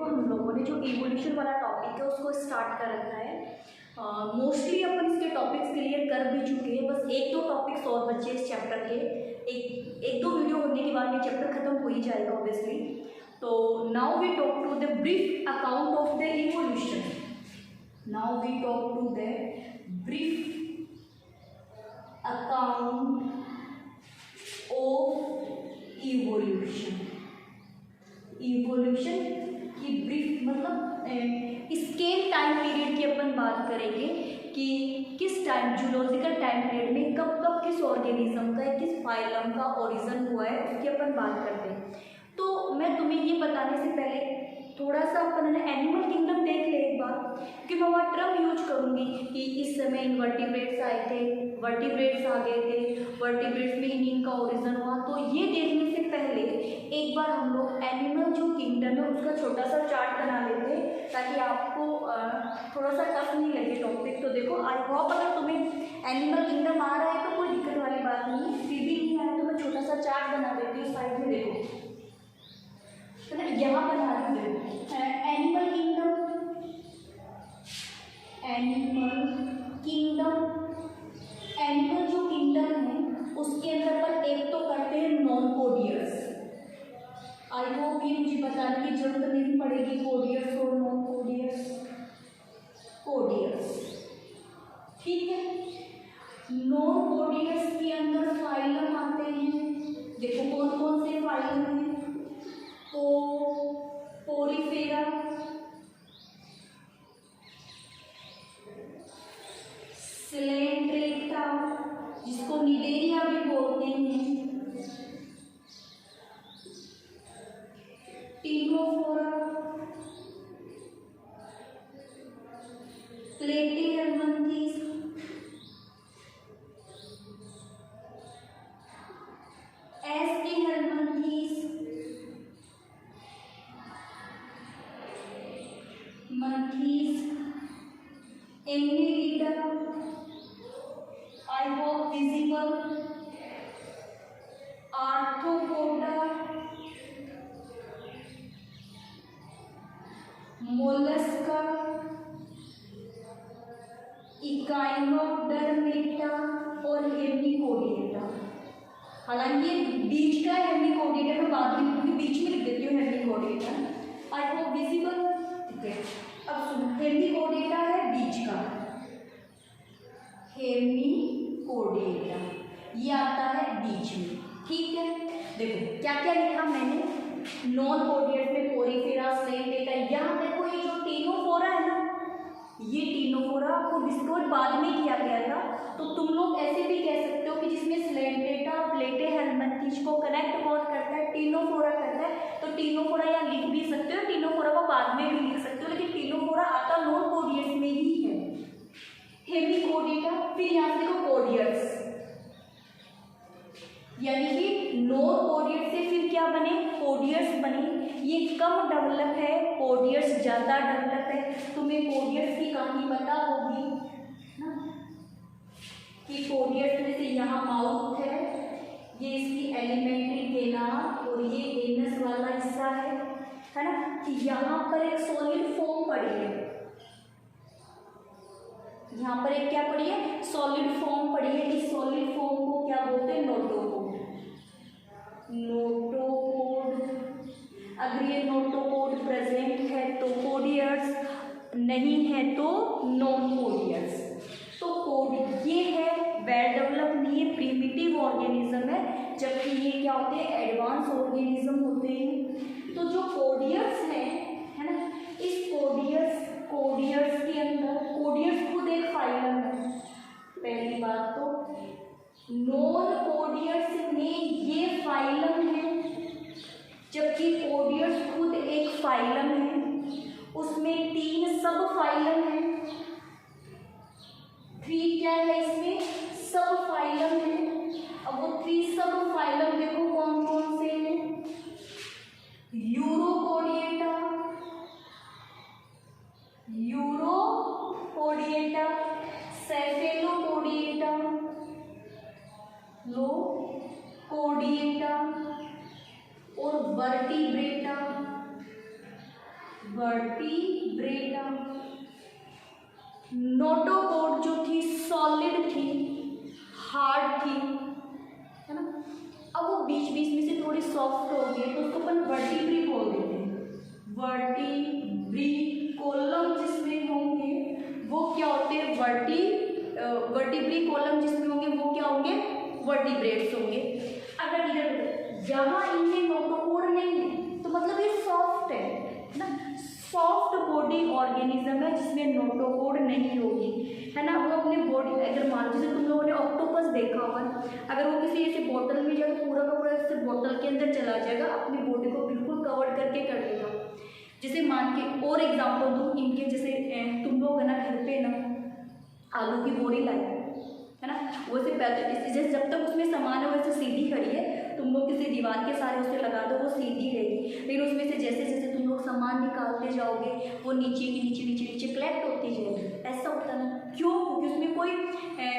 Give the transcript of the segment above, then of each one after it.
हम लोगों ने जो इवोल्यूशन वाला टॉपिक है उसको स्टार्ट कर रखा है। मोस्टली अपन इसके टॉपिक्स क्लियर कर भी चुके हैं, बस एक दो टॉपिक्स और बचे इस चैप्टर के। एक दो वीडियो होने के बाद ये चैप्टर खत्म हो ही जाएगा ऑब्वियसली। तो now we talk to the brief account of the evolution. Now we talk to the brief account of evolution. Evolution की ब्रीफ मतलब स्केल टाइम पीरियड की अपन बात करेंगे कि किस टाइम जूलॉजिकल टाइम पीरियड में कब कब किस ऑर्गेनिज्म का किस फाइलम का ओरिजिन हुआ है उसकी अपन बात करते हैं। तो मैं तुम्हें ये बताने से पहले थोड़ा सा अपन ने एनिमल किंगडम देख ले एक बार, क्योंकि मैं वहाँ टर्म यूज करूँगी कि इस समय इनवर्टिब्रेट्स आए थे, वर्टिब्रेट्स आ गए थे, वर्टिब्रेट्स में इनका ओरिजिन हुआ। तो ये देखने से पहले एक बार हम लोग एनिमल जो किंगडम है उसका छोटा सा चार्ट बना लेते हैं ताकि आपको थोड़ा सा टफ नहीं लगे टॉपिक। तो देखो, आई होप अगर तुम्हें एनिमल किंगडम आ रहा है तो कोई दिक्कत वाली बात नहीं है, फिर भी नहीं आया तो मैं छोटा सा चार्ट बना देती हूँ साइड में। देखो तो मैं यहाँ बना रही हूँ animal kingdom. Animal kingdom, animal जो किंगडम है उसके अंदर पर एक तो करते हैं नॉन कोडियर्स। आई होप ये मुझे बताने की जरूरत नहीं पड़ेगी कोडियर्स और नॉन कोडियर्स। कोडियर्स ठीक है। नॉन कोडियर्स के अंदर फाइलम आते हैं। देखो कौन कौन से फाइलम हैं। पोरीफेरा, सिलेंड्रेटा जिसको निडेरिया भी बोलते हैं, टीनोफोरा, प्लेटीहेल्मिन्थीस, एस्टीहेल्मिन्थीस, मंथीस, Annelida, I hope visible, Arthropoda, Mollusca, Echinodermata और हेमिकोडिएटा। हालांकि बीच का हेमिकोडिएटा मैं बाद में लिखूंगी, बीच में लिख देती हूँ हेमिकोडिएटा। आई होप विजिबल। ठीक है, अब सुनो, हेमिकोडिएटा है बीच का, हेमिकोडिएटा ये आता है बीच में। ठीक है, देखो क्या क्या लिखा मैंने। नॉन कोडियर्स में पोरीफेरा, स्लेंडेटा। यहाँ देखो ये जो टीनोफोरा है ना, ये टीनोफोरा को डिस्कवर बाद में किया गया था। तो तुम लोग ऐसे भी कह सकते हो कि जिसमें स्लेंडेटा प्लेटीहेल्मिन्थीस को कनेक्ट कौन करता है, टीनोफोरा करता है। तो टीनोफोरा यहाँ लिख भी सकते हो, टीनोफोरा को बाद में भी लिख सकते हो, लेकिन टीनोफोरा आता नॉन कोडियर्स में ही है। हेमिकोडिएटा, फिर यहाँ से देखो कोडियर्स, यानी कि नॉन कोडियर्स से फिर क्या बने, कोडियर्स बने। ये कम डेवलप है, कोडियर्स ज़्यादा डेवलप है। तुम्हें कोडियर्स की कहानी पता होगी ना कि कोडियर्स में से यहाँ माउथ है, ये इसकी एलिमेंट्री वेना और ये एनस वाला हिस्सा है ना, कि यहाँ पर एक सॉलिड फॉर्म पड़ी है। यहाँ पर एक क्या पड़ी है, सॉलिड फॉर्म पड़ी है। इस सॉलिड फॉर्म को क्या बोलते हैं, नोटोपोड। नोटोपोड, अगर ये नोटोपोड प्रेजेंट है तो कोडियर्स, नहीं है तो नॉन कोडियर्स। तो कोड ये है, वेल डेवलप नहीं है, प्रिमिटिव ऑर्गेनिज्म है, जबकि ये क्या होते हैं, एडवांस ऑर्गेनिज्म होते हैं। तो जो कोडियर्स हैं है ना, इस कोडियर्स के अंदर, कोडियर्स खुद एक फाइलम है। पहली बात तो नॉन कोडियर्स में ये फाइलम है, जबकि कोडियर्स खुद एक फाइलम है। उसमें 3 सब फाइलम है। 3 क्या है इसमें, सब फाइलम है। अब वो 3 सब फाइलम देखो कौन कौन से हैं, यूरोकोडिएटा, सेफेलोकोडिएटा, लोकोडिएटा और वर्टिब्रेटा। वर्टिब्रेटा। नोटोकॉर्ड जो थी सॉलिड थी, हार्ड थी, है ना। अब वो बीच बीच में से थोड़ी सॉफ्ट हो गई तो उसको अपन वर्टिब्री बोल देते हैं। वर्टिब्री कॉलम जिसमें होंगे वो क्या होते हैं, वर्टिब्री कॉलम जिसमें होंगे वो क्या होंगे, वर्टिब्रेट्स होंगे। अगर इधर यहाँ इनमें नोटोकॉर्ड नहीं है तो मतलब ये सॉफ्ट है ना, सॉफ्ट बॉडी ऑर्गेनिज्म है जिसमें नोटोकॉर्ड नहीं होगी, है ना। वो अपने बॉडी, अगर मान लीजिए तुम लोगों ने ऑक्टोपस देखा होगा, अगर वो किसी ऐसे बोतल में जाए तो पूरा का पूरा ऐसे बोतल के अंदर चला जाएगा, अपनी बॉडी को बिल्कुल कवर करके कर देगा। जैसे मान के और एग्जाम्पल दूँ इनके, जैसे तुम लोग है ना घर पे ना आलू की बोरी लाई, है ना, वैसे जैसे जब तक उसमें सामान है वैसे सीधी खड़ी है, तुम लोग किसी दीवार के सारे उसे लगा दो वो सीधी रहेगी, लेकिन उसमें से जैसे जैसे तुम लोग सामान निकालते जाओगे वो नीचे की नीचे नीचे नीचे कलेक्ट होती जाएगी। ऐसा होता है ना, क्यों? क्योंकि उसमें कोई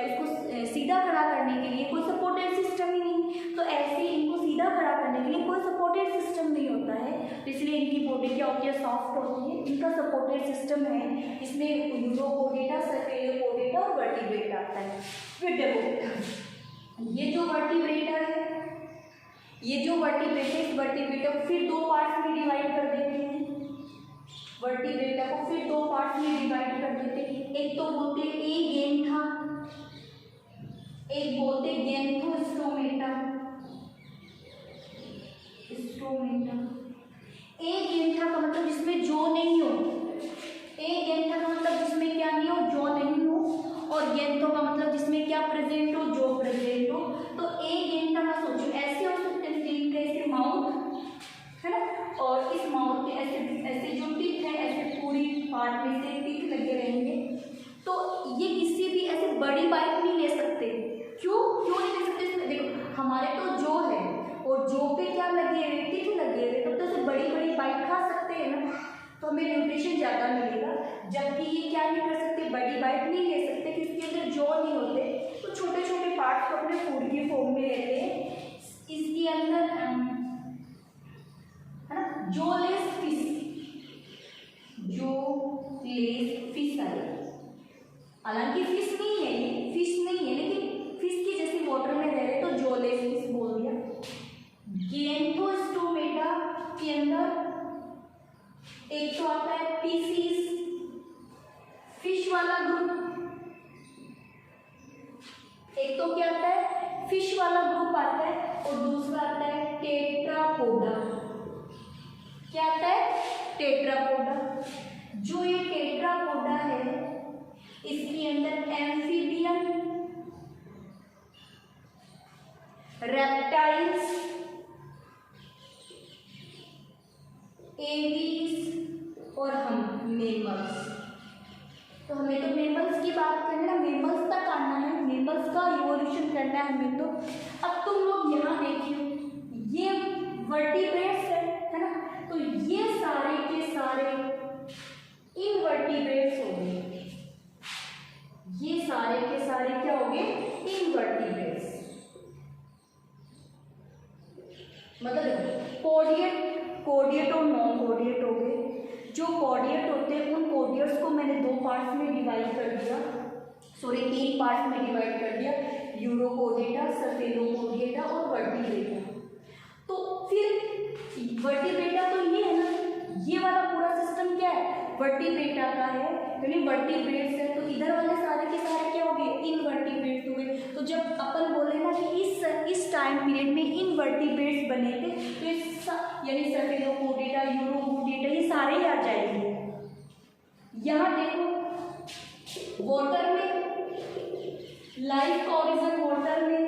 उसको सीधा खड़ा करने के लिए कोई सपोर्टेड सिस्टम ही नहीं, तो ऐसे इनको सीधा खड़ा करने के लिए कोई सपोर्टेड सिस्टम नहीं होता है, तो इसलिए इनकी बॉडी क्या होती है, सॉफ्ट होती है। इनका सपोर्टेड सिस्टम है, इसमें यूरोपोडेटा, सर्पेलोपोडेटा और वर्टिब्रेटा आता है। फिर देखो ये जो वर्टिब्रेटा है, ये जो वर्टिब्रेटा, इस वर्टिब्रेटा को फिर दो पार्ट्स में डिवाइड कर देते हैं। वर्टिब्रेटा को फिर दो पार्ट्स में डिवाइड कर देते हैं। एक तो बोलते हैं एगेंथा, एक बोलते हैं गैंथोस्टोमेटा। स्टोमेटा, एगेंथा का मतलब जिसमें जो नहीं हो, एगेंथा का मतलब जिसमें क्या नहीं हो, जो नहीं हो, और गैंथो का मतलब जिसमें क्या प्रेजेंट हो, जो प्रेजेंट हो। तो एगेंथा का सोचो ऐसे हो सकते हैं, तीन का ऐसे माउथ है ना, और इस माउथ के ऐसे ऐसे जो टिप है ऐसे पूरी पार्ट में से टिप लगे रहेंगे, तो ये किसी भी ऐसे बड़ी बाइट नहीं ले सकते। क्यों नहीं ले सकते? इसमें देखो हमारे तो जो है और जो पे क्या लगे हुए, टिप लगे हुए, तब तो ऐसे बड़ी बड़ी बाइट खा सकते हैं ना, तो हमें न्यूट्रिशन ज़्यादा मिलेगा। जबकि ये क्या नहीं कर सकते, बड़ी बाइट नहीं ले सकते, क्योंकि इसके अंदर जो नहीं होते, तो छोटे छोटे पार्ट्स को अपने फूड की फॉर्म में लेते हैं। इसके अंदर है ना जोलेस फिश है, हालांकि फिश नहीं है, ये फिश नहीं है, लेकिन फिश की जैसे वाटर में रह रहे तो जोलेस फिश बोल दिया। गैंथोस्टोमेटा के अंदर एक तो आता है पीसीस, फिश वाला ग्रुप, एक तो क्या आता है फिश वाला ग्रुप आता है, और दूसरा आता है टेट्रापोडा। क्या आता है? टेट्रापोडा। जो ये टेट्रापोडा है इसके अंदर एम्फीबियन, रेप्टाइल्स, एवीज और हम मेमल्स। तो हमें तो मेमल्स की बात करना है, मेमल्स तक आना है, मेमल्स का इवोल्यूशन करना है हमें। तो अब तुम लोग यहाँ देखिए, ये वर्टिब्रेट्स है ना, तो ये सारे के सारे इनवर्टिब्रेट्स हो गए, ये सारे के सारे क्या हो गए, इनवर्टिब्रेट्स। मतलब कोडिएट और नॉन कोडिएट हो गए। जो कोडिएट होते हैं उन कोडिएट्स को मैंने दो पार्ट्स में डिवाइड कर दिया, सॉरी तीन पार्ट्स में डिवाइड कर दिया, यूरोकोडेटा, सर्पेलोपोडेटा और वर्टिब्रेटा। तो फिर वर्टिब्रेटा तो ये है ना, ये वाला पूरा सिस्टम क्या है, वर्टिब्रेटा का है, यानी वर्टिब्रेट्स है। तो इधर वाले सारे के सारे क्या हो गए, इनवर्टिब्रेट्स हो गए। तो जब अपन बोले ना कि इस टाइम पीरियड में इनवर्टिब्रेट्स बने थे, तो इस यानी सर्पेलोपोडेटा, यूरोकोडेटा ये सारे ही आ जाएंगे। यहाँ देखो वाटर में लाइफ का ओरिजिन वाटर में।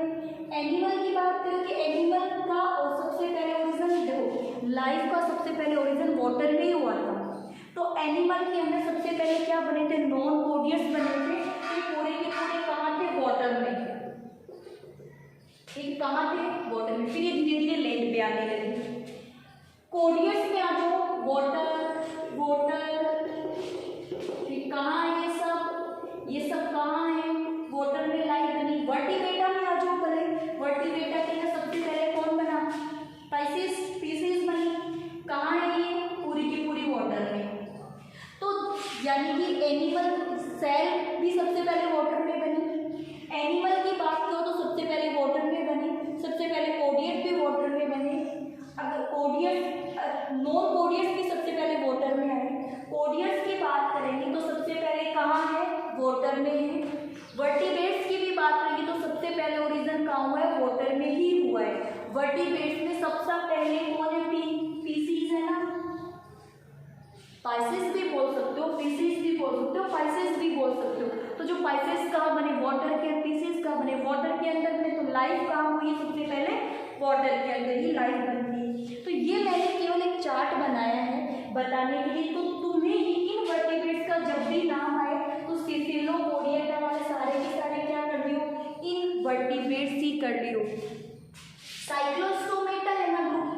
एनिमल की बात करें कि एनिमल का और सबसे पहले ओरिजिन, देखो लाइफ का सबसे पहले ओरिजिन वाटर में ही हुआ था। तो एनिमल के अंदर सबसे पहले क्या बने थे, नॉन कोडियस बने थे। ये पूरे के पूरे कहाँ थे, वाटर में। ठीक, कहाँ थे, वाटर में। फिर ये धीरे धीरे लैंड पे आने लगे। कोडियस में आ जाओ, वाटर, कहाँ है ये सब कहाँ है, वाटर में लाइफ बनी। वर्टिब्रेटा में आ जाओ पहले, वर्टिब्रेटा के अंदर सबसे पहले कौन बना, स्पीसीज बनी। कहाँ है ये, पूरी की पूरी वाटर में। यानी कि एनिमल सेल भी सबसे पहले वाटर में बनी। एनिमल की बात करो तो सबसे पहले वाटर में बनी, सबसे पहले कोडियट भी वाटर में बने। अगर कोडियट नॉन कोडियट भी सबसे पहले वाटर में आए। कोडियट की बात करेंगे तो सबसे पहले कहाँ है, वाटर में है। वर्टिब्रेट्स की भी बात करेंगे तो सबसे पहले ओरिजिन कहाँ हुआ है, वाटर में ही हुआ है। वर्टिब्रेट्स में सबसे पहले कौन है, पीसीज है ना, पाइसेस भी बोल सकते हो, पीसीज भी बोल सकते हो, पाइसेस भी बोल सकते हो। तो जो पाइसेस कहाँ बने, वाटर के, पीसीज कहाँ बने, वाटर के अंदर में। तो लाइफ कहाँ हुई है, सबसे पहले वाटर के अंदर ही लाइफ बनती है। तो ये मैंने केवल एक चार्ट बनाया है बताने के लिए। तो तुम्हें इन वर्टिब्रेट्स का जब भी नाम आए तो सीसिलोपोडिएटा वाले सारे के सारे क्या कर लियो, इन वर्टिब्रेट्स ही कर लियो। साइक्लोस्टोमेटा है ना ग्रुप,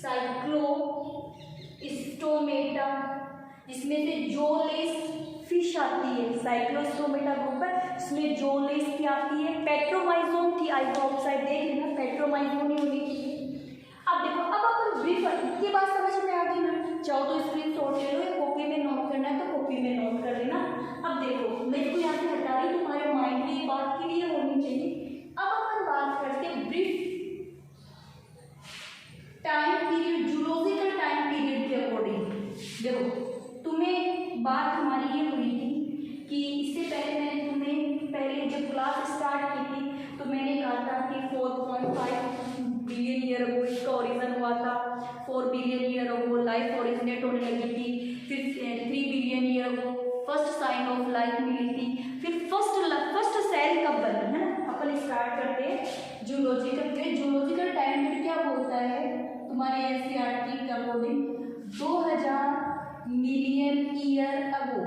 साइक्लोस्टोमेटा, जिसमें से जोलेस फिश आती है। साइक्लोस्टोमेटा ग्रुप है, इसमें जोलेस की आती है। पेट्रोमाइजोन थी, आइसोऑक्साइड देख लेना, पेट्रोमाइजोन ही होनी चाहिए। अब देखो, अब अपन ब्रीफ इतनी बात समझ में आ गई ना। चाहो तो स्क्रीन शॉट ले लो, या कॉपी में नोट करना है तो कॉपी में नोट कर लेना। अब देखो, मेरे को यहाँ से हटा रही, तुम्हारे माइंड में ये बात क्लियर होनी चाहिए। अब अपन बात करते हैं brief time period, zoological time period के अकॉर्डिंग। देखो, तुम्हें बात हमारी ये हुई थी कि इससे पहले मैंने तुम्हें पहले जब क्लास स्टार्ट की थी तो मैंने कहा था कि 4.5 बिलियन ईयर अगो इसका ओरिजिन हुआ था। 4 billion year ago life originate होने लगी थी। फिर 3 billion year ago first sign of life मिली थी। फिर फर्स्ट सेल कब बनी है ना। अपन स्टार्ट करते हैं जूलॉजिकल पे। जूलॉजिकल टाइम पीरियड क्या बोलता है तुम्हारे एनसीईआरटी के अकॉर्डिंग, 2000 मिलियन ईयर अगो,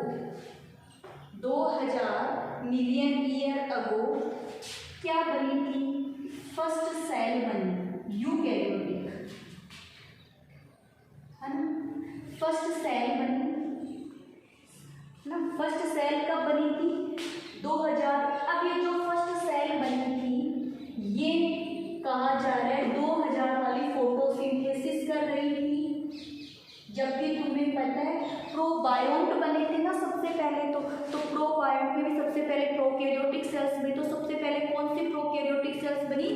2000 मिलियन ईयर अगो क्या बनी थी, फर्स्ट सेल बनी, यूकैरियोटिक है ना। फर्स्ट सेल बनी ना। फर्स्ट सेल कब बनी थी, 2000। अब ये जो फर्स्ट सेल बनी थी ये कहा जा रहा है 2000 वाली फोटोसिंथेसिस कर रही थी। जबकि तुम्हें पता है प्रोबायोन्ट बने थे ना सबसे पहले। तो प्रोबायोन्ट में भी सबसे पहले प्रोकैरियोटिक सेल्स में तो सबसे पहले कौन सी प्रोकैरियोटिक सेल्स बनी,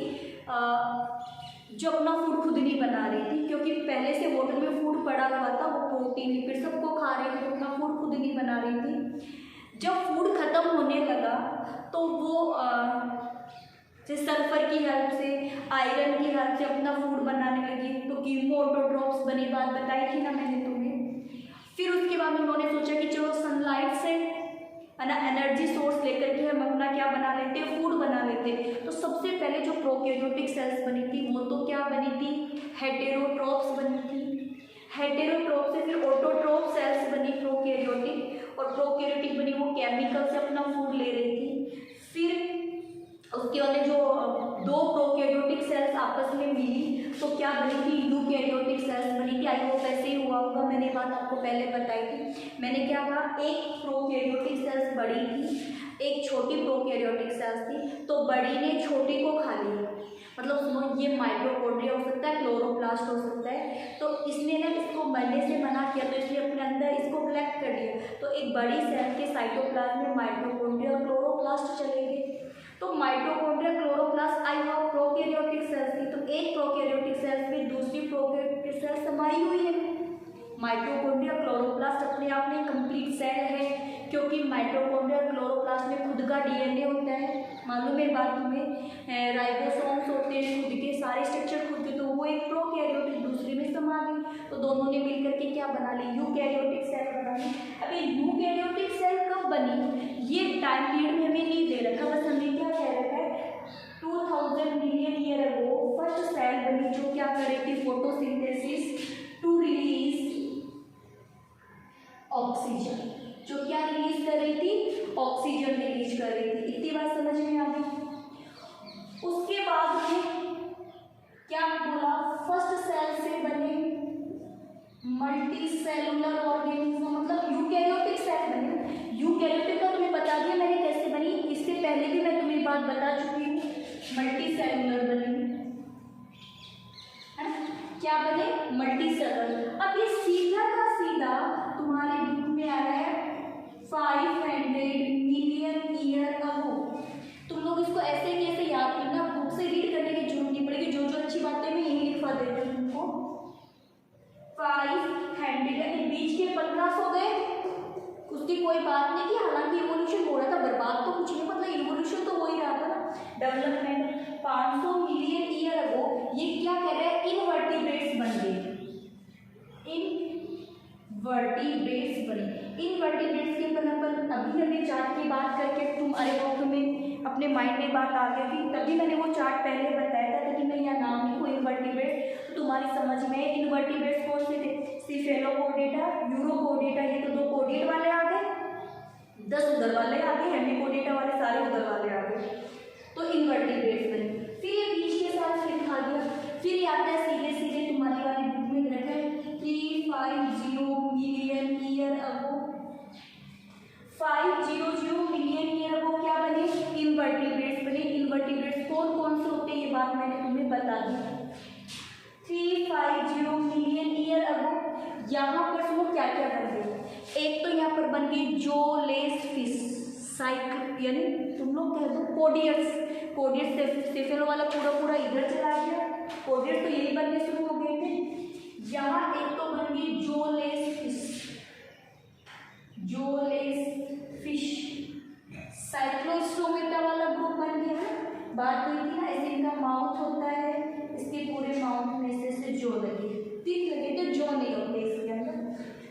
जो अपना फूड खुद नहीं बना रही थी, क्योंकि पहले से वाटर में फूड पड़ा हुआ था, वो प्रोटीन लिपिड सबको खा रही थी, तो अपना फूड खुद नहीं बना रही थी। जब फूड खत्म होने लगा तो वो जैसे सल्फर की हेल्प से, आयरन की हेल्प से अपना फूड बनाने लगी। तो कीमोऑटोट्रॉप्स बनी, बात बताई थी ना मैंने तुम्हें। फिर उसके बाद उन्होंने सोचा कि चलो सनलाइट से है ना एनर्जी सोर्स लेकर के हम अपना क्या बना लेते हैं, फूड बना लेते हैं। तो सबसे पहले जो प्रोकैरियोटिक सेल्स बनी थी वो तो क्या बनी थी, हेटेरोट्रॉप्स बनी थी। हेटेरोट्रॉप से फिर ऑटोट्रॉप सेल्स बनी प्रोकैरियोटिक, और प्रोकैरियोटिक बनी वो केमिकल से अपना फूड ले रही थी। फिर उसके वाले जो दो प्रोकैरियोटिक सेल्स आपस में मिली तो क्या बनी थी, यूकैरियोटिक सेल्स बनी थी। आई होप ऐसे ही हुआ होगा, मैंने बात आपको पहले बताई थी। मैंने क्या कहा, एक प्रोकैरियोटिक सेल्स बड़ी थी, एक छोटी प्रोकैरियोटिक सेल्स थी। तो बड़ी ने छोटी को खा लिया, मतलब सुनो ये माइटोकॉन्ड्रिया हो सकता है, क्लोरोप्लास्ट हो सकता है। तो इसने ना इसको मरने से मना किया, तो इसलिए अपने अंदर इसको कलेक्ट कर लिया। तो एक बड़ी सेल के साइटोप्लाज्म में माइटोकॉन्ड्रिया और क्लोरोप्लास्ट चले गए। तो माइटोकॉन्ड्रिया, क्लोरोप्लास्ट आई वो प्रोकैरियोटिक सेल्स थी। तो एक प्रोकैरियोटिक सेल्स में दूसरी प्रोकैरियोटिक सेल समाई हुई है। माइटोकॉन्ड्रिया, क्लोरोप्लास्ट अपने आप में कंप्लीट सेल है, क्योंकि माइटोकॉन्ड्रिया, क्लोरोप्लास्ट में खुद का डीएनए होता है। मालूम है बात तुम्हें, राइबोसोम्स होते हैं खुद के, सारे स्ट्रक्चर खुद के। तो वो एक प्रोकैरियोटिक दूसरे में समा गई, तो दोनों ने मिलकर के क्या बना ली, यूकैरियोटिक सेल बना ली। अब ये यूकैरियोटिक सेल कब बनी ये टाइम पीरियड में हमें नहीं दे रखा, बस हमें क्या कह रखा है, 2000 million year ago first cell बनी जो क्या कर रही थी, फोटोसिंथेसिस टू रिलीज ऑक्सीजन। जो क्या रिलीज कर रही थी, ऑक्सीजन रिलीज कर रही थी। इतनी बात समझ में आ गई। उसके बाद में क्या बोला, फर्स्ट सेल से बने मल्टी सेलुलर ऑर्गेनिज्म, मतलब यूकैरियोटिक सेल बने। यूकैरियोटिक का तुम्हें बता दिया मैंने कैसे बनी, इससे पहले भी मैं तुम्हें बात बता चुकी हूँ। मल्टी सेलुलर बनी है ना, क्या बने, मल्टी सेलुलर। अब ये सीधा का सीधा तुम्हारे बुक में आ रहा है 500 मिलियन ईयर अगो। तुम लोग इसको ऐसे कैसे याद करना, बुक से रीड करने की जरूरत नहीं पड़ेगी, जो जो अच्छी बातें मैं यही लिखवा देती हूँ तुमको। 500 बीच के 1500 गए, उसकी कोई बात नहीं की, हालांकि इवोल्यूशन हो रहा था, बर्बाद तो कुछ नहीं, मतलब इवोल्यूशन तो हो ही रहा था ना, डेवलपमेंट। 500 मिलियन ईयर अगो ये क्या कह रहा है, इनवर्टिब्रेट्स बन गए, इनवर्टिब्रेट्स बने। इनवर्टिब्रेट्स के अपन अभी चार्ट की बात करके तुम्हारे बुक में अपने माइंड में बात आ गई थी, तभी मैंने वो चार्ट पहले बताया था, ताकि मैं यहाँ नाम लिखूँ इनवर्टिब्रेट्स तो तुम्हारी समझ में। इनवर्टिब्रेट्स कौन से थे, सिफेलोपोडेटा, यूरोपोडेटा, ये तो 2 कोडेट वाले आ गए, 10 उधर वाले आ गए, हेमिकोडेटा वाले सारे उधर वाले आ गए, तो इनवर्टिब्रेट्स बने। फिर ये बीच के साथ लिखा गया, फिर ये आता है सीधे सीधे तुम्हारी वाली बुक में रखा है 350 मिलियन ईयर अगो। 500 मिलियन ईयर अगो क्या बने, इनवर्टिब्रेट्स बने। इनवर्टिब्रेट्स कौन कौन से होते हैं ये बात मैंने तुम्हें बता दी। 350 मिलियन ईयर अगो यहाँ पर सुनो क्या क्या बन गए। एक तो यहाँ पर बन गई जोलेस फिश साइक, यानी तुम लोग कह दो कोडियर्स। कोडियर्स सेफेलो वाला पूरा पूरा इधर चला गया, कोडियर्स तो यही बनने शुरू हो गए थे। यहाँ एक तो बन गई jawless fish, jawless fish. Cyclostomata वाला ग्रुप बन गया है, बात हुई थी ना, ऐसे इनका माउथ होता है, इसके पूरे माउथ में से जो लगे, तीन लगे तो जो नहीं होते इसके अंदर।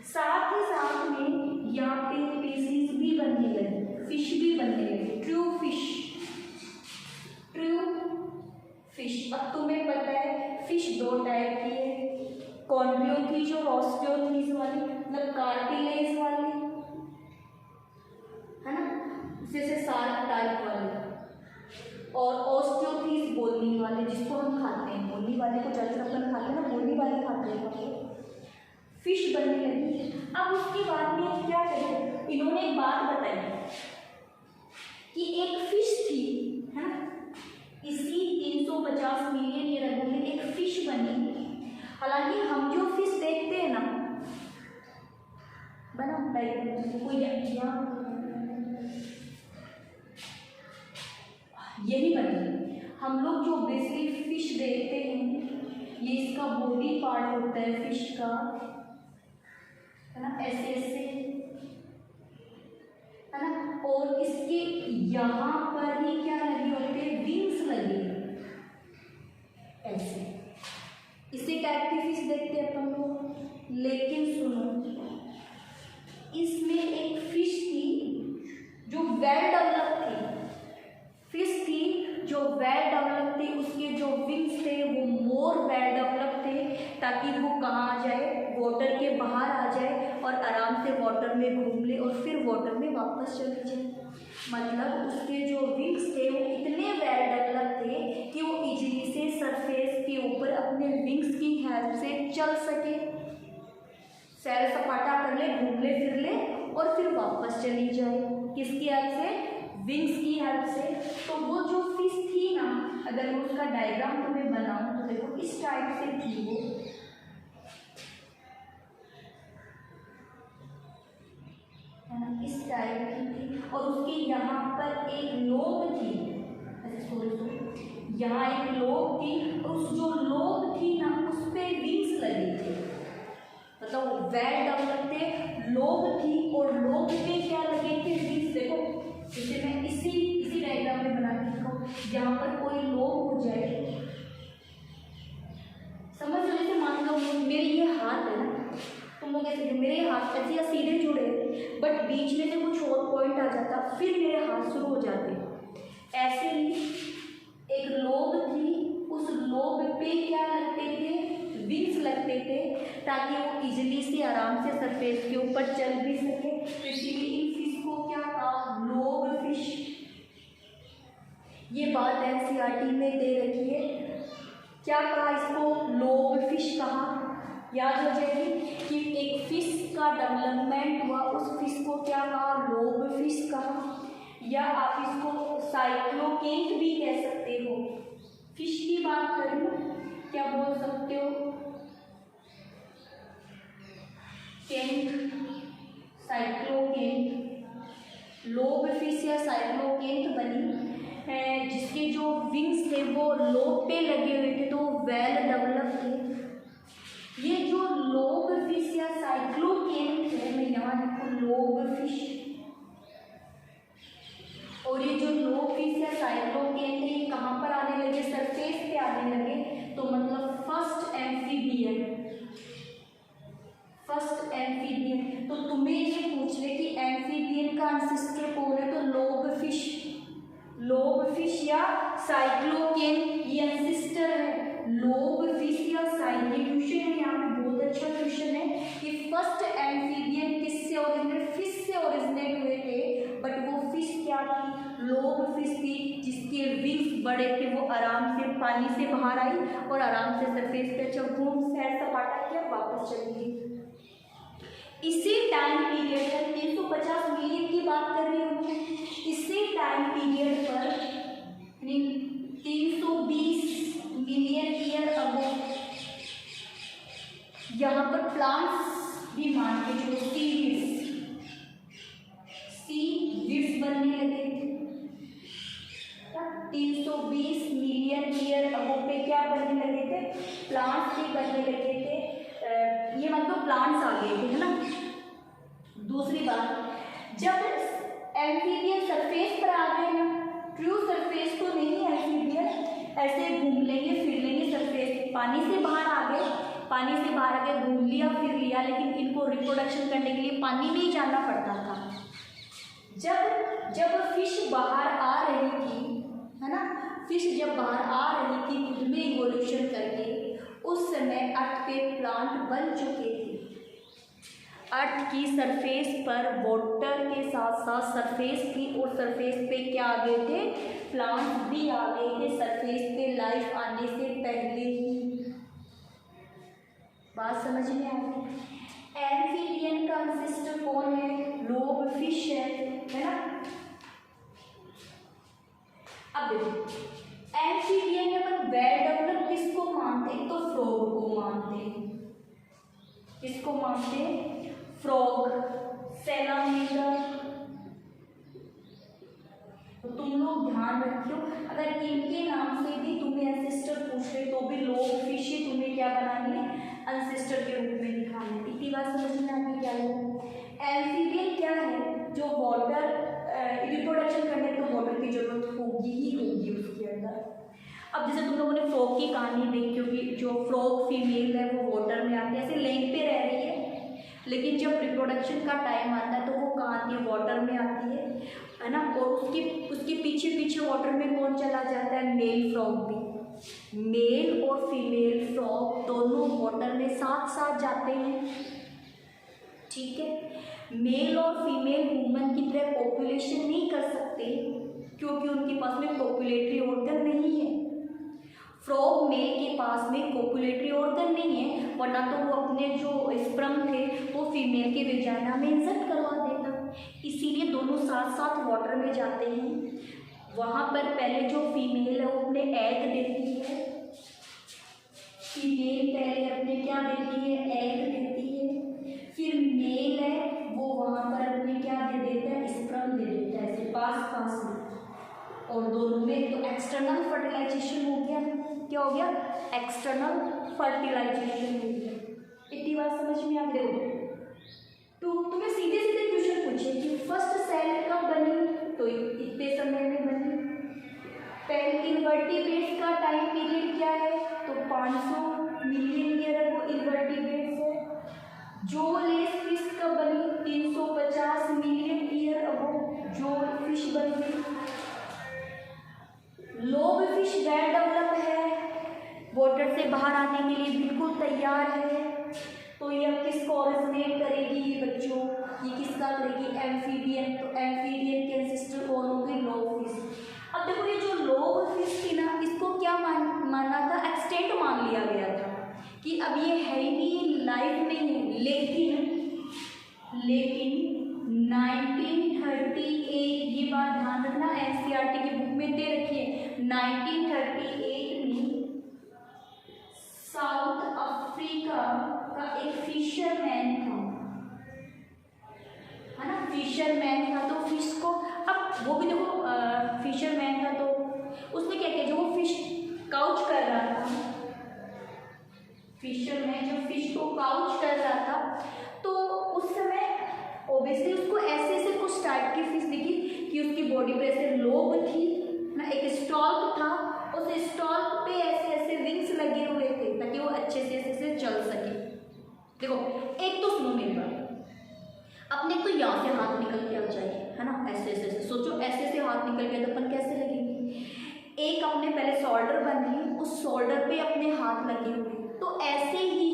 साथ ही साथ में यहाँ पे स्पीसीज भी बनने लगी, फिश भी बनने लगी, ट्रू फिश, ट्रू फिश। अब तुम्हें पता है फिश 2 टाइप की है, कॉन्ड्रियोथीज और ऑस्टियोथीज वाली, मतलब कार्टिलेज वाली, है ना, जैसे सारा टाइप वाले, और ऑस्टियोथीज बोलनी वाले, जिसको हम खाते हैं, बोलनी वाले को ज़्यादातर अपन खाते हैं ना, बोलनी वाले खाते हैं, फिश बनने लगी। अब उसके बाद में क्या करें, इन्होंने एक बात बताई कि एक फिश थी, है ना, इसी 350 मिलियन ईयर अगो में एक फिश बनी। हालांकि हम जो फिश देखते हैं ना, बना कोई यही बनी, हम लोग जो बेसिकली फिश देखते हैं, ये इसका बॉडी पार्ट होता है फिश का, है ना, ऐसे ऐसे, है ना, और इसके यहाँ पर ही क्या लगे होते हैं, विंग्स लगे ऐसे। इसी टाइप की फिश देखते हैं अपन लोग। लेकिन सुनो, इसमें एक फिश थी जो वेल डेवलप थी, फिश थी जो वेल डेवलप थी, उसके जो विंग्स थे वो मोर वेल डेवलप थे, ताकि वो कहाँ आ जाए, वाटर के बाहर आ जाए और आराम से वाटर में घूम ले और फिर वाटर में वापस चले जाए। मतलब उसके जो विंग्स थे वो इतने वेल डेवलप थे कि वो इजीली से सरफेस के ऊपर अपने विंग्स की हेल्प से चल सके, सैर सपाटा कर ले, घूम ले, फिर ले और फिर वापस चली जाए। किसकी हेल्प से, विंग्स की हेल्प से। तो वो जो फिश थी ना, अगर मैं उसका डायग्राम तुम्हें बनाऊं तो देखो इस टाइप से थी वो, है ना, इस टाइप की थी, और उसके यहाँ पर एक लोब थी, यहाँ एक लोब थी, और उस जो लोब थी ना उस पर विंग्स लगे थे, मतलब वेल डेवलप थे, लोब थी और लोब पे क्या लगे थे, विंग्स। देखो जैसे मैं इसी डायग्राम में बना के दिखाऊं, जहाँ पर कोई लोब हो जाए, समझ लो, जैसे मान लो मेरे ये हाथ है ना, तुम लोग ऐसे मेरे हाथ ऐसे या सीधे जुड़े, बट बीच में से कुछ और पॉइंट आ जाता, फिर मेरे हाथ शुरू हो जाते। ऐसे ही एक लोब थी, उस लोब पे क्या लगते थे, विंग्स लगते थे, ताकि वो इजीली से आराम से सरफेस के ऊपर चल भी सके। तो इसीलिए इन फिश को क्या कहा, लोब फिश। ये बात एनसीईआरटी में दे रखी है, क्या कहा इसको, लोब फिश कहा। याद हो जाएगी कि एक फिश का डेवलपमेंट हुआ, उस फिश को क्या कहा, लोब फिश कहा, या आप इसको साइक्लोकेंट भी कह सकते हो। फिश की बात करें क्या बोल सकते हो, केंट, साइक्लोकेंट। साइक्लोकेंथ बनी है, जिसके जो विंग्स थे वो लोब पे लगे हुए थे, तो वेल डेवलप थे। ये जो लोब फिश या साइक्लोकेंथ है, मैं यहाँ लिखूँ लोब फिश, और ये जो लोब फिश या साइक्लोकेंथ है ये कहाँ पर आने लगे, सरफेस पे आने लगे। तो मतलब फर्स्ट एम्फीबियन। तो तुम्हें ये पूछ ले कि एम्फीबियन का एंसेस्टर कौन है, तो लोब फिश या साइक्लोकेंथ ये एंसेस्टर है। लोब फिश या क्वेश्चन है यहाँ पे, बहुत अच्छा क्वेश्चन है कि फर्स्ट एम्फीबियन किससे ओरिजिनेट, फिश से ओरिजिनेट हुए थे, बट वो फिश क्या थी, लोब फिश थी, जिसके विंग्स बड़े थे, वो आराम से पानी से बाहर आई और आराम से सरफेस पे जब घूम सैर सपाटा किया वापस चली गई। इसी टाइम पीरियड पर 350 मिलियन की बात कर रही हूँ, इसी टाइम पीरियड पर 320 मिलियन ईयर अगो यहाँ पर प्लांट्स भी मान के जो सीड्स बनने लगे थे। 320 मिलियन ईयर अगो पे क्या बनने लगे थे, प्लांट्स भी बनने लगे थे। ये मतलब प्लांट्स आ गए थे, है ना। दूसरी बात, जब एम्फीबियन सरफेस पर आ गए ना, ट्रू सरफेस तो नहीं, एम्फीबियन ऐसे घूम लेंगे फिर लेंगे, सरफेस पानी से बाहर आ गए, घूम लिया फिर लिया, लेकिन इनको रिप्रोडक्शन करने के लिए पानी में ही जाना पड़ता था। जब फिश बाहर आ रही थी, है ना, फिश जब बाहर आ रही थी खुद में इवोल्यूशन करके, उस समय अर्थ पे प्लांट बन चुके थे। अर्थ की सरफेस पर वाटर के साथ साथ सरफेस थी, और सरफेस पे क्या आ गए थे, प्लांट्स भी आ गए थे सरफेस पे लाइफ आने से पहले ही। बात समझ में आ गई। एम्फीबियन का एंसेस्टर कौन है, लोब फिश है ना। अब देखो एम्फीबियन में अपन वेल डेवलप किसको मानते हैं, तो फ्रॉग को मानते हैं। किसको मानते हैं, फ्रॉग, सैलामेंडर। तो तुम लोग ध्यान रखियो, अगर इनके नाम से भी तुम्हें एंसेस्टर पूछ रहे तो भी लोब फिश ही तुम्हें क्या बनानी है, एंसेस्टर के रूप में दिखाना है। इतनी बात समझ में आती क्या है। एम्फीबियन क्या है, जो वाटर रिप्रोडक्शन करने तो वाटर की जरूरत होगी ही होगी उसके अंदर। अब जैसे तुम लोगों ने फ्रॉग की कहानी देखी होगी, जो फ्रॉग फीमेल है वो वाटर में आती है, ऐसे लैंड पे रह रही है, लेकिन जब रिप्रोडक्शन का टाइम आता है तो वो कहाँ आती है, वाटर में आती है ना। और उसके पीछे पीछे वाटर में कौन चला जाता है, मेल फ्रॉग भी। मेल और फीमेल फ्रॉग दोनों वाटर में साथ साथ जाते हैं, ठीक है। मेल और फीमेल वुमन की तरह पॉपुलेशन नहीं कर सकते, क्योंकि उनके पास में पॉपुलेटरी ऑर्गन नहीं है। फ्रॉग मेल के पास में पॉपुलेटरी ऑर्गन नहीं है, वरना तो वो अपने जो स्पर्म थे वो फीमेल के वेजाइना में इंसर्ट करवा देता। इसीलिए दोनों साथ साथ वाटर में जाते हैं। वहाँ पर पहले जो फीमेल है वो अपने एग देती है, फीमेल पहले अपने क्या देती है, एग देती है। फिर मेल है वो वहाँ पर अपने क्या दे देता है, स्पर्म दे देता है, ऐसे पास में। और दोनों में तो एक्सटर्नल फर्टिलाइजेशन हो गया। क्या हो गया, एक्सटर्नल फर्टिलाइजेशन हो गया। इतनी बात समझ में आ गई। तो तुम्हें सीधे सीधे क्वेश्चन पूछे कि फर्स्ट सेल कब बनी, तो इतने समय में बनी। पहले इन्वर्टिब्रेट्स का टाइम पीरियड क्या है, तो 500 मिलियन ईयर अगो इन्वर्टिब्रेट्स है। जोलेस फिश कब बनी, 350 मिलियन ईयर अगो जो फिश बनी। लोब फिश वेल डेवलप है, वाटर से बाहर आने के लिए बिल्कुल तैयार है। तो ये अब किसको ओरिजिनेट करेगी ये बच्चों, ये किसका करेगी, एम्फीबियन। तो एम्फीबियन के एंसेस्टर कौन होगी, लोब फिश। अब देखो ये जो लोब फिश थी ना, इसको क्या माना था, एक्सटेंट मान लिया गया था कि अब ये है ही नहीं, लाइफ नहीं है। लेकिन 1938, ये बात ध्यान रखना, एनसीईआरटी की बुक में दे रखी है, 1938 में साउथ अफ्रीका का एक फिशरमैन था, है ना, फिशरमैन था। तो फिश को, अब वो भी देखो फिशरमैन था, तो उसने क्या किया, जो वो फिश काउच कर रहा था, फिशरमैन जो फिश को काउच कर रहा था, तो उस समय ओबियसली उसको ऐसे ऐसे कुछ टाइप की फिश दिखी कि उसकी बॉडी पे ऐसे लोब थी ना, एक स्टॉक था, उस स्टॉक पे ऐसे ऐसे विंग्स लगे हुए थे ताकि वो अच्छे से ऐसे चल सके। देखो एक तो सुनो मेरी बात, अपने तो यहाँ से हाथ निकल के आ जाए, है ना, ऐसे ऐसे ऐसे सोचो, ऐसे ऐसे हाथ निकल गया तो अपन कैसे लगेंगे। एक अपने पहले शोल्डर बने, उस शोल्डर पे अपने हाथ लगे हुए, तो ऐसे ही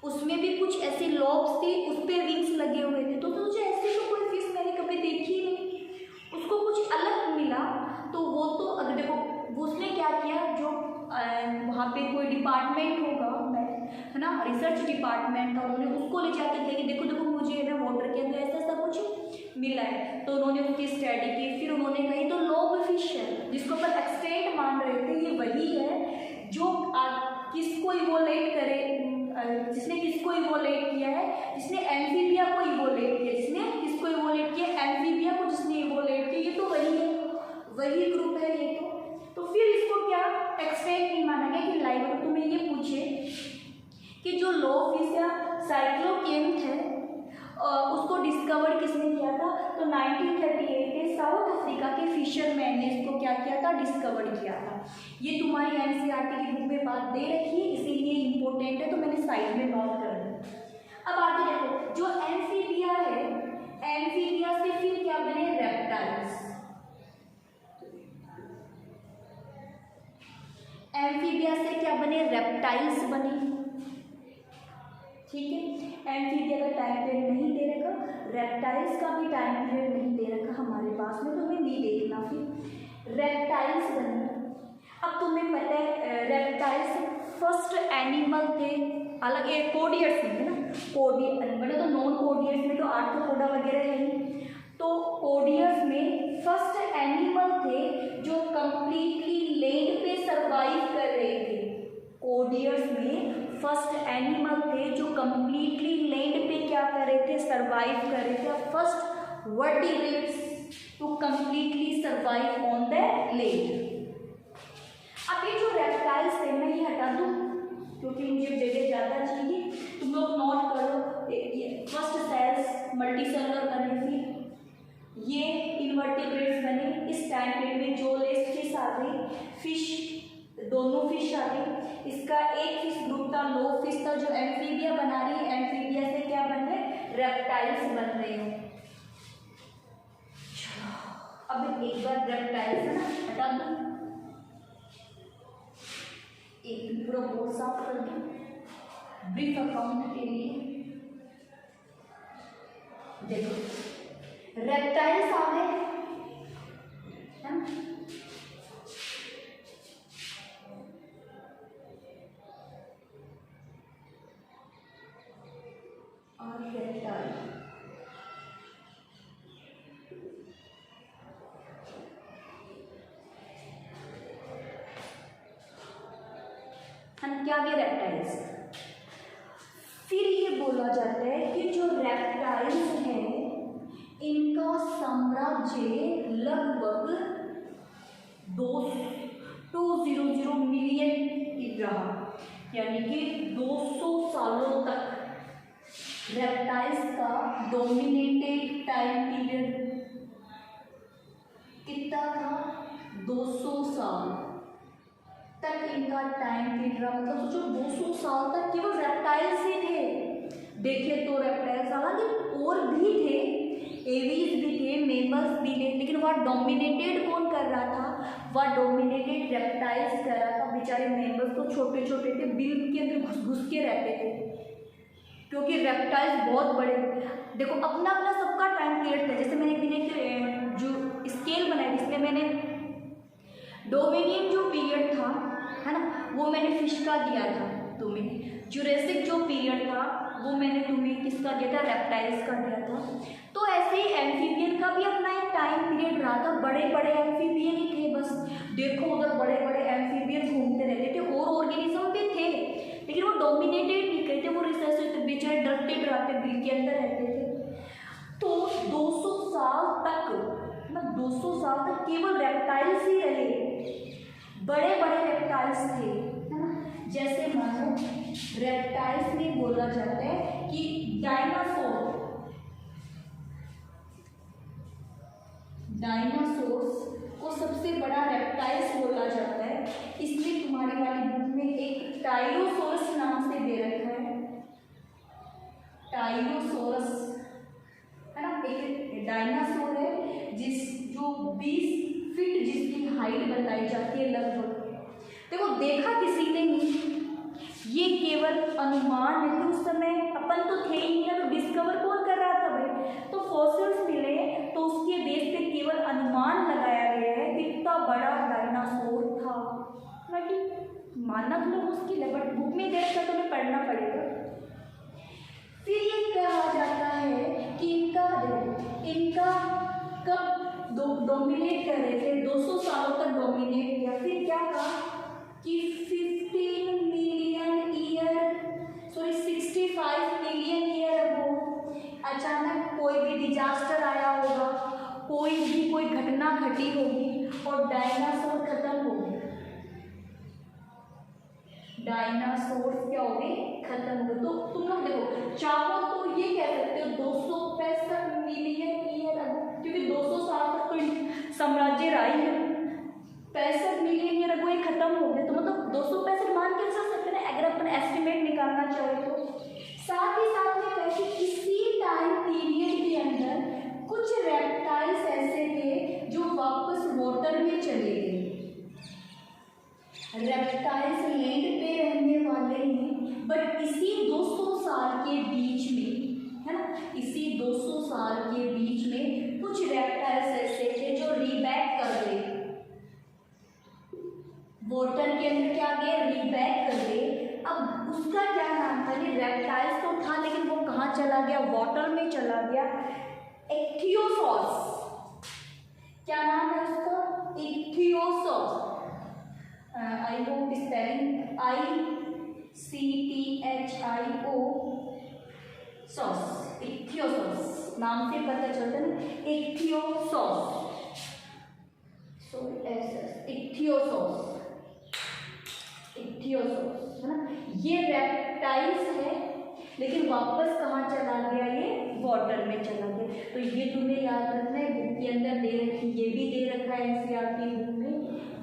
उसमें भी कुछ ऐसे लॉब्स थे, उस पर विंग्स लगे हुए थे। तो मुझे ऐसे तो कोई फिश मैंने कभी देखी नहीं, उसको कुछ अलग मिला। तो वो तो अगर देखो वो उसने क्या किया, जो वहाँ पे कोई डिपार्टमेंट होगा, है ना, रिसर्च डिपार्टमेंट था, उन्होंने उसको ले जाकर कहा कि देखो देखो मुझे ना वाटर के अंदर ऐसा ऐसा कुछ मिला है। तो उन्होंने उसकी स्टडी की, फिर उन्होंने कही तो लोब फिश है, जिसको अपन एक्सटेंट मान रहे थे, ये वही है जो किसको इवोलेट करे, जिसने किसको इवोलेट किया है, जिसने एम्फीबिया को इवोलेट किया, जिसने किसको इवोलेट किया, एम्फीबिया को जिसने इवोलेट किया, ये तो वही है, वही ग्रुप है ये तो फिर इसको क्या एक्सटेंट नहीं माना गया कि लाइव। अगर तुम्हें ये पूछे कि जो लोबफिश या साइक्लोकेम्थ है उसको डिस्कवर किसने किया था, तो 1938 में साउथ अफ्रीका के फिशरमैन ने इसको क्या किया था, डिस्कवर किया था। ये तुम्हारी एनसीईआरटी की बुक में बात दे रखी है, इसीलिए इम्पोर्टेंट है, तो मैंने साइड में नोट कर दिया। अब आगे देखो, जो एम्फीबिया है, एम्फीबिया से फिर क्या बने, रेप्टाइल्स। एम्फीबिया से क्या बने, रेप्टाइल्स बने, ठीक है। एम्फीबिया का टाइम पीरियड नहीं दे रखा, रेप्टाइल्स का भी टाइम पीरियड नहीं दे रखा हमारे पास में, तो हमें नहीं देखना। फिर रेप्टाइल्स बने। अब तुम्हें पता है रेप्टाइल्स फर्स्ट एनिमल थे, अलग एक कोडियर्स में है ना, कोडियर बने तो नॉन कोडियर्स में तो आर्थ्रोपोडा वगैरह है ही, तो कोडियर्स में फर्स्ट एनिमल थे जो कंप्लीटली लैंड पे सर्वाइव कर रहे थे। कोडियर्स में फर्स्ट एनिमल थे जो कंप्लीटली लैंड पे क्या कर रहे थे, सर्वाइव कर रहे थे। First vertebrates to completely survive on the land. अब ये जो रेप्टाइल्स थे, मैं ये हटा दूँ क्योंकि मुझे जगह ज़्यादा चाहिए, तुम लोग नोट करो। फर्स्ट सेल्स मल्टी सेलुलर बने, फिर ये इनवर्टिब्रेट्स बने। इस टाइम पीरियड में जो लेस फिश आ गई, फिश दोनों फिश आ गई। इसका एक फिश ग्रुप था, लो फिश था, जो एम्फीबिया बना रही है। एम्फीबिया से क्या बन रहे, रेप्टाइल्स बन रहे हैं। अब एक बार रेप्टाइल्स है ना हटा दो, एक पूरा बोर्ड साफ कर दो ब्रीफ अकाउंट के लिए। देखो रेप्टाइल्स आ गए, है ना, और रेप्टाइल हम क्या गए, रेप्टाइल्स। फिर ये बोला जाता है कि जो रेप्टाइल्स हैं इनका साम्राज्य लगभग 200 मिलियन रहा, यानी कि 200 सालों तक रेप्टाइल्स का डोमिनेटेड टाइम पीरियड कितना था, 200 साल तक इनका टाइम पीरियड रहा। मतलब सोचो 200 साल तक केवल रेप्टाइल्स ही थे। देखिए तो रेप्टाइल्स हालांकि और भी थे, एवीज भी थे, मेमल्स भी थे, लेकिन वह डोमिनेटेड कौन कर रहा था, वह डोमिनेटेड रेप्टाइल्स कर रहा था। बेचारे मेमल्स तो छोटे छोटे थे, बिल के अंदर घुस घुस के रहते थे, क्योंकि रेप्टाइल्स बहुत बड़े। देखो अपना अपना सबका टाइम पीरियड था। जैसे मैंने एक दिन एक जो स्केल बनाई जिसमें मैंने डोमिनियन जो पीरियड था, है ना, वो मैंने फिश का दिया था तुम्हें। जुरेसिक जो पीरियड था वो मैंने तुम्हें किसका दिया था, रेप्टाइल्स का दिया था। तो ऐसे ही एम्फीबियन का भी अपना एक टाइम पीरियड रहा था। बड़े बड़े एम्फीबियन ही थे, बस देखो उधर बड़े बड़े एम्फीबियन घूमते रहते थे, और ऑर्गेनिज्म भी थे, लेकिन वो डोमिनेटेड नहीं करते, वो रिसर्च होते, बेचारे डरते डराते बिल के अंदर रहते थे। तो 200 साल तक, मतलब बोला जाता है कि डायनासोर्स को सबसे बड़ा रेप्टाइल्स बोला जाता है। इसलिए तुम्हारी वाली बुक में एक टाइलोसोरस नाम से दे रखा है, टाइलोसोरस, है ना। एक डायनासोर है जो 20 फीट जिसकी हाइट बताई जाती है लगभग। देखो देखा किसी ने नहीं, ये केवल अनुमान है कि उस समय अपन तो थे ही नहीं, तो डिस्कवर कौन कर रहा था भाई। तो फॉसिल्स मिले तो उसके बेस पे केवल अनुमान लगाया गया है कि कितना बड़ा डायनासोर था, बाकी मानना तो लोग मुश्किल है, बट बुक में देखकर तुम्हें पढ़ना पड़ेगा। फिर ये कहा जाता है कि इनका कब डोमिनेट कर रहे थे, 200 सालों तक डोमिनेट किया। फिर क्या कहा कि 65 मिलियन ईयर अगो अचानक कोई भी डिजास्टर आया होगा, कोई घटना घटी होगी और डायनासोर खत्म हो गए। डायनासोर क्या हो गए, खत्म हो गए। तो तुम लोग देखो, चाहो तो ये कह सकते हो 265 मिलियन ईयर अगो, क्योंकि 200 साल तक तो साम्राज्य रहा ही है। 65 मिलियन ईयर अगो ये खत्म हो गए, तो मतलब 265 मान के चल सकते हैं अगर अपन एस्टिमेट निकालना चाहे तो। साथ ही साथ में कहते इसी टाइम पीरियड के अंदर कुछ रेप्टाइल्स ऐसे थे जो वापस वाटर में चले गए। रेप्टाइल्स लैंड पे रहने वाले हैं, बट इसी 200 साल के बीच में, है ना, इसी 200 साल के बीच में कुछ रेप्टाइल्स ऐसे थे जो रीबैक कर गए, वाटर के अंदर क्या गए, रीबैक कर गए। अब उसका क्या नाम था, ये रेप्टाइल्स तो था लेकिन वो कहाँ चला गया, वाटर में चला गया। इक्थियोसॉर्स, क्या नाम है उसका, ichthyosaurs. I hope spelling ICTHIO सॉस, इक्थियोसॉर्स नाम से पता चलता है ना, इक्थियोसॉर्स, इक्थियोसॉर्स है ना। ये रेप्टाइल्स है लेकिन वापस कहाँ चला गया, ये वाटर में चला गया। तो ये तुम्हें याद रखना है, बुक के अंदर दे रखी, ये भी दे रखा है NCERT बुक में,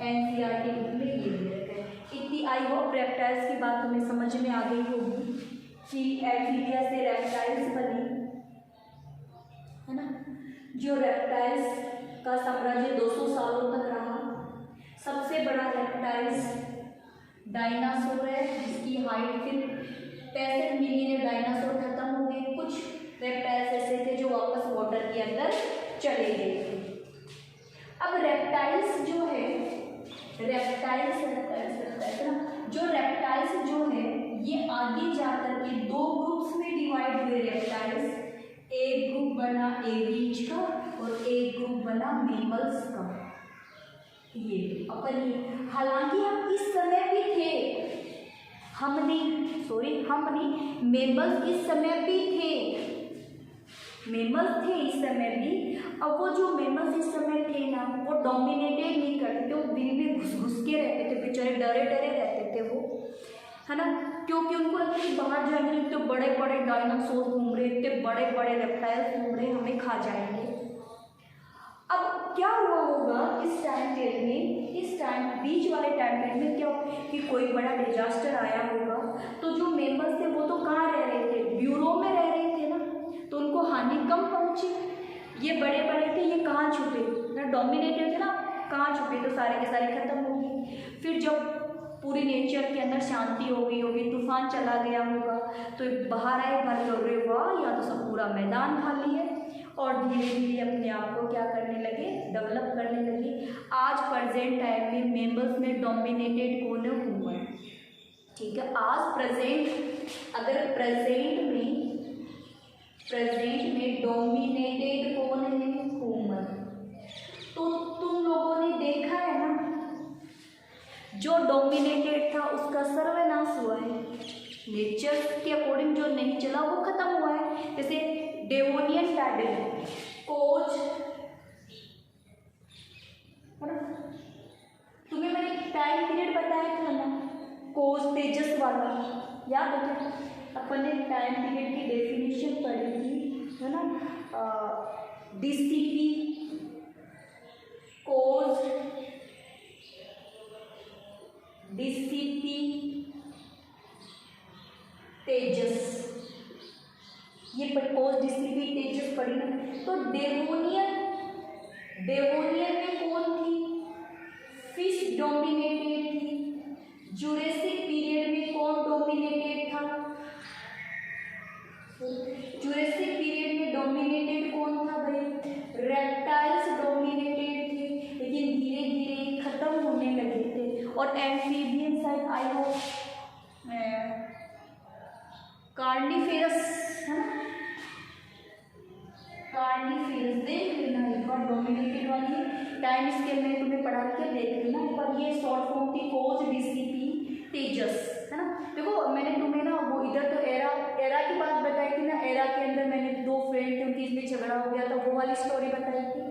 NCERT बुक में ये दे रखा है। इतनी आई होप रेप्टाइल्स की बात तुम्हें समझ में आ गई होगी कि एम्फीबिया से रेप्टाइल्स बनी, है ना। जो रेप्टाइल्स का साम्राज्य 200 सालों तक रहा। सबसे बड़ा रेप्टाइल्स डायनासोर है जिसकी हाइट फिर 65 मिलियन डायनासोर खत्म हो गए। कुछ रेप्टाइल्स ऐसे थे जो वापस वाटर के अंदर चले गए थे। अब रेप्टाइल्स जो है, रेप्टाइल्स जो रेप्टाइल्स जो है ये आगे जाकर के 2 ग्रुप्स में डिवाइड हुए रेप्टाइल्स। एक ग्रुप बना एविज का और एक ग्रुप बना मेमल्स का। ये अपन, हालांकि हम इस समय भी थे, हम नहीं, मेमल्स इस समय भी थे, मेमल्स थे इस समय भी। अब वो जो मेमल्स इस समय थे ना, वो डोमिनेटेड नहीं करते थे, वो बिल में घुस के रहते थे, बेचारे डरे रहते थे वो, है ना। क्योंकि उनको लगता है बाहर जाएंगे इतने बड़े बड़े डायनासोर घूम रहे, इतने बड़े बड़े रेप्टाइल्स घूम रहे, हमें खा जाएंगे। अब क्या हुआ होगा इस टाइम पीरियड में, इस टाइम बीच वाले टाइम पीरियड में क्या कि कोई बड़ा डिजास्टर आया होगा। तो जो मेंबर्स थे वो तो कहाँ रह रहे थे, ब्यूरो में रह रहे थे ना, तो उनको हानि कम पहुँची। ये बड़े बड़े थे, ये कहाँ छुपे ना, डोमिनेटेड थे ना, कहाँ छुपे, तो सारे के सारे खत्म हो गए। फिर जब पूरी नेचर के अंदर शांति हो गई होगी, तूफान चला गया होगा, तो बाहर आए भले और वाह, या तो सब पूरा मैदान खाली है, और धीरे धीरे अपने आप को क्या करने लगे, डेवलप करने लगे। आज प्रेजेंट टाइम में मेंबर्स में डोमिनेटेड कौन है, ह्यूमन, ठीक है। आज प्रेजेंट, अगर प्रेजेंट में डोमिनेटेड कौन है, ह्यूमन। तो तुम लोगों ने देखा है ना, जो डोमिनेटेड था उसका सर्वनाश हुआ है, नेचर के अकॉर्डिंग जो नहीं चला वो खत्म हुआ है। जैसे Devonian tidal coach, time period बताया था ना, कोस तेजस वाला, याद है? अपन ने टाइम पीरियड की डेफिनेशन पढ़ी थी, है ना। डीसीपी कोज, डीसीपी तेजस, ये कोज डीसीपी तेजस पढ़ी ना। तो डेवोनियन में कौन थी? फिश डोमिनेटेड थी। जुरेसिक पीरियड में कौन डोमिनेटेड था? जुरेसिक पीरियड में डोमिनेटेड कौन था भाई? रेप्टाइल्स डोमिनेटेड थे, लेकिन धीरे धीरे खत्म होने लगे थे। और एम्फीबियन साइड आई हो कार्निफेरस, है ना, कार्निफेरस देख लेना एक बार, डोमिनेटेड वाली टाइम स्केल में तुम्हें पढ़ा के देख लेना एक बार। ये शॉर्ट फॉर्म थी कोज डीसीपी तेजस, है ना। देखो मैंने तुम्हें ना वो इधर तो एरा की बात बताई थी ना, एरा के अंदर मैंने दो फ्रेंड थे, उनके बीच झगड़ा हो गया था, वो वाली स्टोरी बताई थी,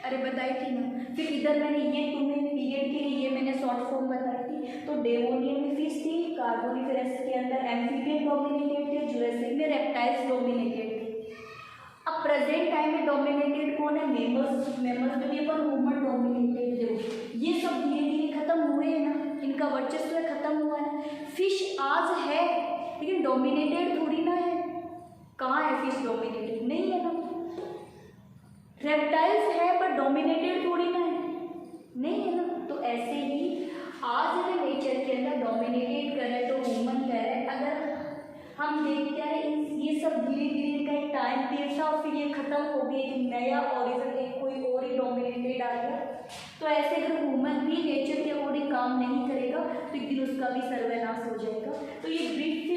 अरे बताई थी ना। फिर इधर मैंने ये तुम्हें पीरियड के लिए मैंने शॉर्ट फॉर्म बताई थी। तो डेवोनियन में फिश थी, कार्बोनिफेरस के अंदर एम्फीबियन डोमिनेटेड थे, जुरासिक में रेप्टाइल्स डोमिनेटेड थे। अब प्रेजेंट टाइम में डोमिनेटेड कौन है? मेमल्स में भी अपन ह्यूमन डोमिनेटेड। देखो ये सब धीरे धीरे खत्म हुए हैं ना, इनका वर्चस्व खत्म हुआ है। फिश आज है लेकिन डोमिनेटेड थोड़ी ना है। कहाँ है फिश? डोमिनेटेड नहीं है ना। रेप्टाइल्स है पर डोमिनेटेड थोड़ी ना है, नहीं है ना। तो ऐसे ही आज अगर नेचर के अंदर डोमिनेटेड कर रहे तो ह्यूमन कह रहे, अगर हम देखते हैं ये सब धीरे धीरे इनका एक टाइम पीरियड था और फिर ये खत्म हो गई, एक नया ओरिजिन, एक कोई और ही डोमिनेटेड आ गया। तो ऐसे अगर ह्यूमन भी नेचर के अकॉर्डिंग काम नहीं करेगा तो एक दिन उसका भी सर्वनाश हो जाएगा। तो ये ब्रीफ थी।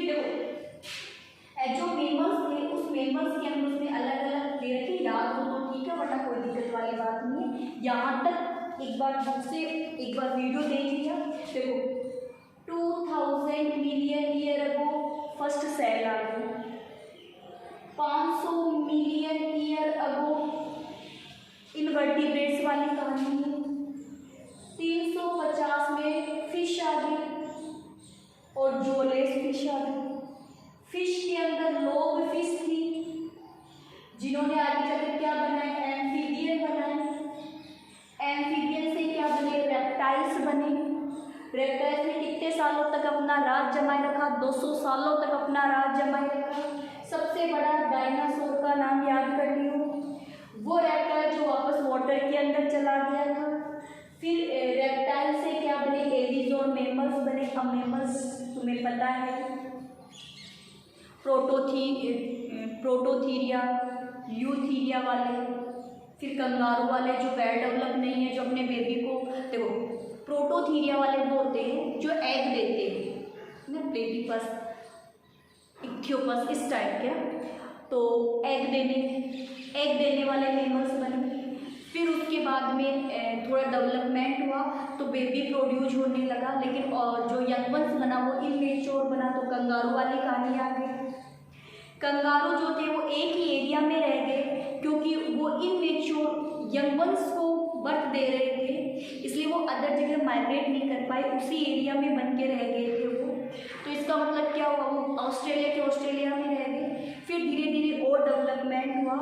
जो मेमल्स थे उस मेमल्स के अंदर उसने अलग अलग दे रखी, याद हो तो ठीक है, वरना कोई दिक्कत वाली बात नहीं है। यहाँ तक एक बार बुक से एक बार वीडियो देख लिया। देखो 2000 million year ago first cell आ गई, 500 मिलियन ईयर अगो इनवर्टिब्रेट्स वाली कहानी है, 350 में फिश आ गई और जोलेस फिश आ गई। फिश के अंदर लोब फिश थी जिन्होंने आगे चलकर क्या बनाए? एम्फीबियन बनाए। एम्फीबियन से क्या बने? रेप्टाइल्स बने। रेप्टाइल्स ने कितने सालों तक अपना राज जमाए रखा? 200 सालों तक अपना राज जमाए रखा। सबसे बड़ा डायनासोर का नाम याद कर लियो, वो रेप्टाइल जो वापस वाटर के अंदर चला गया था। फिर रेप्टाइल से क्या बने? एविज और मेमल्स बने। अब मेमल्स तुम्हें पता है, प्रोटोथीरिया, यूथीरिया वाले, फिर कंगारू वाले जो वेल डेवलप नहीं है, जो अपने बेबी को, देखो प्रोटोथीरिया वाले वो होते हैं जो एग देते हैं ना, प्लेटिपस, इक्थियोपस इस टाइप के। तो एग देने वाले मेमल्स बने। फिर उसके बाद में थोड़ा डेवलपमेंट हुआ तो बेबी प्रोड्यूस होने लगा, लेकिन और जो यंग वंस बना वो इमेच्योर बना, तो कंगारू वाली कहानी आ गई। कंगारू जो थे वो एक ही एरिया में रह गए क्योंकि वो इमेच्योर यंग वंस को बर्थ दे रहे थे, इसलिए वो अदर जगह माइग्रेट नहीं कर पाए, उसी एरिया में बन के रह गए थे वो। तो इसका मतलब क्या हुआ? वो ऑस्ट्रेलिया में रह गए। फिर धीरे धीरे और डेवलपमेंट हुआ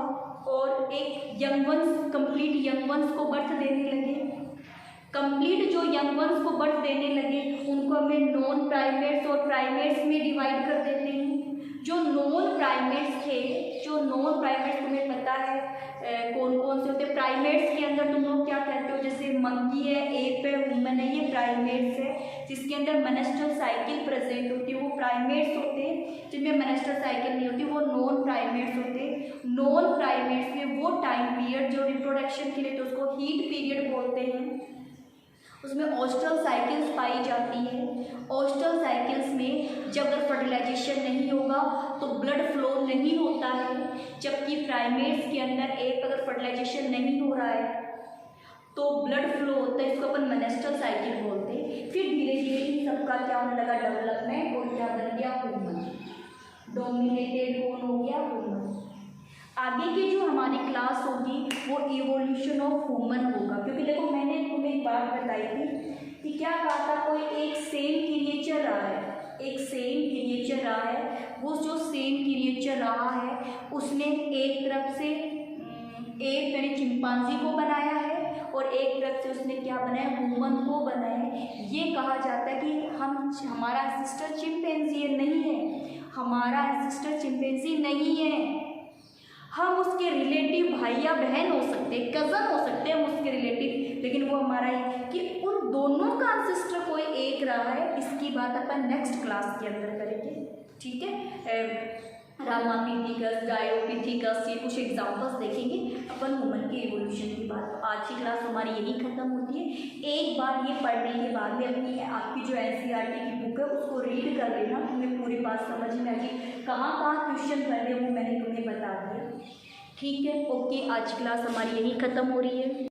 और एक young ones, complete young ones को बर्थ देने लगे। कंप्लीट जो यंग वंस को बर्थ देने लगे उनको हमें नॉन प्राइमेट्स और प्राइमेट्स में डिवाइड कर देते हैं। जो नॉन प्राइमेट्स तुम्हें पता है कौन कौन से होते हैं? प्राइमेट्स के अंदर तुम लोग क्या कहते हो? जैसे मंकी है, एप है, ह्यूमन है, ये प्राइमेट्स है जिसके अंदर मेनेस्ट्रुअल साइकिल प्रेजेंट होती है, वो प्राइमेट्स होते हैं। जिनमें मेनेस्ट्रुअल साइकिल नहीं होती वो नॉन प्राइमेट्स होते हैं। नॉन प्राइमेट्स में वो टाइम पीरियड जो रिप्रोडक्शन के लिए, तो उसको हीट पीरियड बोलते हैं, उसमें ऑस्ट्रल साइकिल्स पाई जाती है। ऑस्ट्रल साइकिल्स में जब अगर फर्टिलाइजेशन नहीं होगा तो ब्लड फ्लो नहीं होता है, जबकि प्राइमेट्स के अंदर एक अगर फर्टिलाइजेशन नहीं हो रहा है तो ब्लड फ्लो होता है, इसको अपन मेनेस्ट्रल साइकिल बोलते हैं। फिर धीरे धीरे इन सबका क्या होने लगा? डेवलपमेंट, और क्या बन गया? ह्यूमन। डोमिनेटेड कौन हो गया? ह्यूमन। आगे की जो हमारी क्लास होगी वो इवोल्यूशन ऑफ ह्यूमन होगा, क्योंकि देखो मैंने तुम्हें एक बात बताई थी कि क्या कहा था, कोई एक सेम क्रिएचर रहा है, एक सेम क्रिएचर रहा है, वो जो सेम क्रिएचर रहा है उसने एक तरफ से एक यानी चिंपांजी को बनाया है और एक तरफ से उसने क्या बनाया, वुमन को बनाया है। ये कहा जाता है कि हमारा एंसेस्टर चिंपैंजी नहीं है, हमारा एंसेस्टर चिंपैंजी नहीं है, हम उसके रिलेटिव भाई या बहन हो सकते हैं, कज़न हो सकते हैं हम उसके रिलेटिव, लेकिन वो हमारा ही कि उन दोनों का एंसेस्टर कोई एक रहा है, इसकी बात अपन नेक्स्ट क्लास के अंदर करेंगे। ठीक है, रामापिथिकस, डायोपिथिकस, ये कुछ एग्जाम्पल्स देखेंगे अपन वुमन के इवोल्यूशन की बात। आज की क्लास हमारी यही खत्म होती है। एक बार ये पढ़ने के बाद में अपनी आपकी जो NCERT की बुक है उसको रीड कर लेना, तुम्हें पूरी बात समझ में आ गई, कहाँ कहाँ क्वेश्चन करने वो मैंने तुम्हें बता दिया। ठीक है, ओके, आज क्लास हमारी यही खत्म हो रही है।